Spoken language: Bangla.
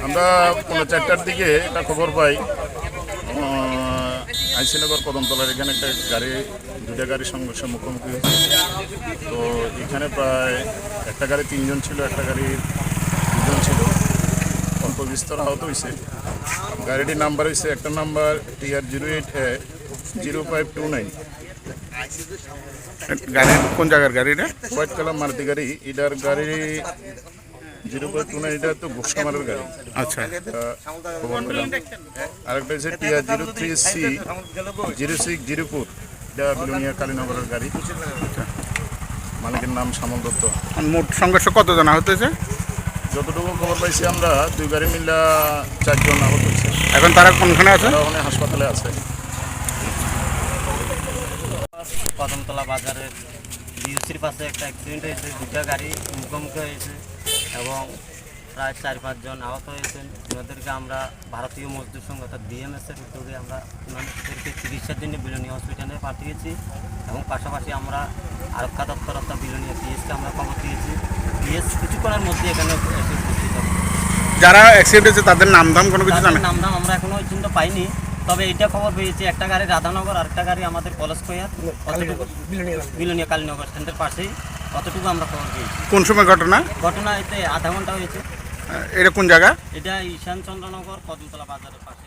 আমরা 4:30টার দিকে একটা খবর পাই আইসিনগর কদমতলার এখানে একটা গাড়ি, দুটা গাড়ি সংঘর্ষের মুখোমুখি হয়েছে। তো এখানে প্রায় একটা গাড়ি 3 জন ছিল, একটা গাড়ি 2 জন ছিল, অল্প বিস্তর আহত হয়েছে। গাড়িটির নাম্বার হয়েছে, একটা নাম্বার TR08A0529। গাড়ি কোন জায়গার গাড়িটা? হোয়াইট কালার মারুতি গাড়ি। এটার গাড়ি 0.29, এটা তো ঘোষকামারের গাড়ি। আচ্ছা, খবর পেলাম। আরেকটা হচ্ছে TR03C0604, এটা বিলোনিয়া কালীনগরের গাড়ি। মালিকের নাম শ্যামল দত্ত। মোট সংঘর্ষ কতজন আহত হয়েছে? যতটুকু খবর পাইছি আমরা, 2 গাড়ি মিলে 4 জন আহত হয়েছে। এখন তারা কোনখানে আছে? তারা ওখানে হাসপাতালে আছে। কদমতলা বাজারের বিউসির পাশে একটা অ্যাক্সিডেন্ট হয়েছে, 2টা গাড়ি মুখোমুখি হয়েছে এবং প্রায় 4-5 জন আহত হয়েছেন। ওনাদেরকে আমরা ভারতীয় মজদুর সংঘ অর্থাৎ BMS-এর উদ্যোগে আমরা ওনাদেরকে চিকিৎসার জন্য বিলোনিয়া হসপিটালে পাঠিয়েছি এবং পাশাপাশি আমরা আরক্ষা দপ্তর অর্থাৎ বিলোনিয়া PS-কে আমরা খবর দিয়েছি। PS কিছুক্ষণের মধ্যে এখানে এসে উপস্থিত হবে। যারা অ্যাক্সিডেন্ট হয়েছে তাদের নামধাম কোনো কিছু জানেন? নামধাম আমরা এখনো পর্যন্ত পাইনি, তবে এইটা খবর পেয়েছি একটা গাড়ি রাধানগর আর একটা গাড়ি আমাদের কলেজ স্কোয়ার, অতটুকু বিলোনিয়া কালীনগর স্ট্যান্ডের পাশেই, অতটুকু আমরা খবর পেয়েছি। কোন সময় ঘটনা? ঘটনা এতে আধা ঘন্টা হয়েছে। এটা কোন জায়গা? এটা ঈশান চন্দ্রনগর কদমতলা বাজারের পাশে।